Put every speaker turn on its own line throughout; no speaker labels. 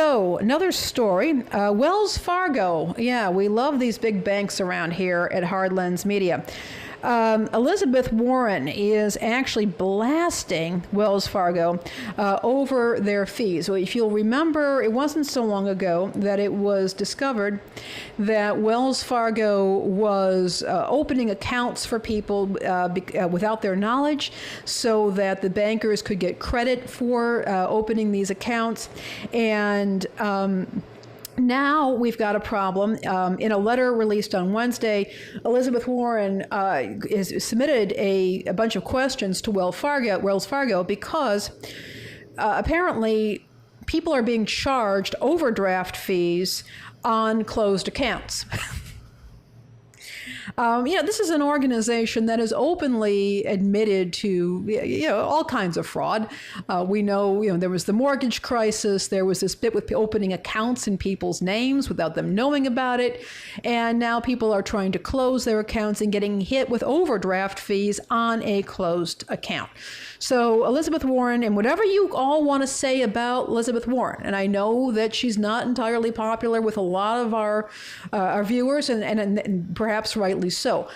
So another story, Wells Fargo. Yeah, we love these big banks around here at Hardlands Media. Elizabeth Warren is actually blasting Wells Fargo over their fees. Well, if you'll remember, it wasn't so long ago that it was discovered that Wells Fargo was opening accounts for people without their knowledge so that the bankers could get credit for opening these accounts. And now we've got a problem. In a letter released on Wednesday, Elizabeth Warren submitted a bunch of questions to Wells Fargo because apparently people are being charged overdraft fees on closed accounts. This is an organization that is openly admitted to, all kinds of fraud. We know, there was the mortgage crisis. There was this bit with opening accounts in people's names without them knowing about it. And now people are trying to close their accounts and getting hit with overdraft fees on a closed account. So Elizabeth Warren, and whatever you all want to say about Elizabeth Warren, and I know that she's not entirely popular with a lot of our viewers, and perhaps rightly so.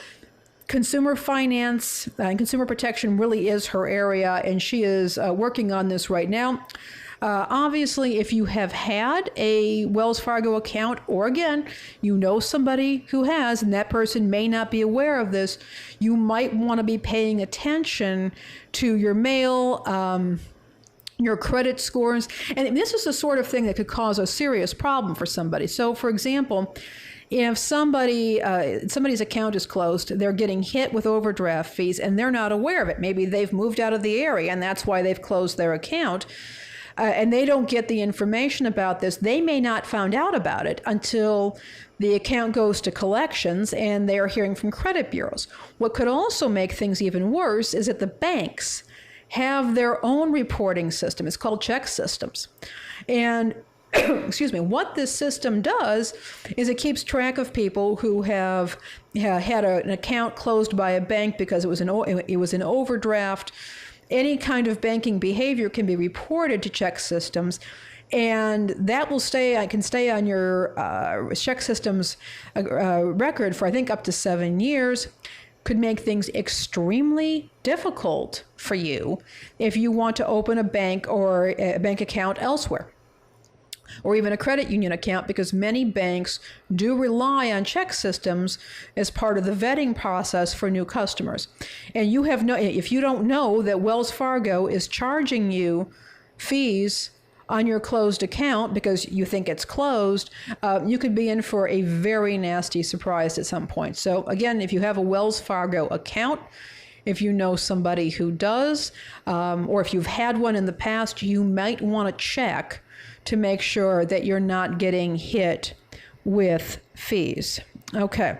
Consumer finance and consumer protection really is her area, and she is working on this right now. Obviously, if you have had a Wells Fargo account, or again, you know somebody who has, and that person may not be aware of this, you might want to be paying attention to your mail, your credit scores. And this is the sort of thing that could cause a serious problem for somebody. So, for example, if somebody's account is closed, they're getting hit with overdraft fees, and they're not aware of it. Maybe they've moved out of the area, and that's why they've closed their account. And they don't get the information about this. They may not find out about it until the account goes to collections and they are hearing from credit bureaus. What could also make things even worse is that the banks have their own reporting system. It's called check systems. And excuse me, what this system does is it keeps track of people who have had an account closed by a bank because it was an overdraft. Any kind of banking behavior can be reported to check systems, and that can stay on your check systems record for, I think, up to 7 years. Could make things extremely difficult for you if you want to open a bank or a bank account elsewhere, or even a credit union account, because many banks do rely on check systems as part of the vetting process for new customers. And if you don't know that Wells Fargo is charging you fees on your closed account because you think it's closed, you could be in for a very nasty surprise at some point. So again, if you have a Wells Fargo account, if you know somebody who does, or if you've had one in the past, you might want to check to make sure that you're not getting hit with fees. Okay.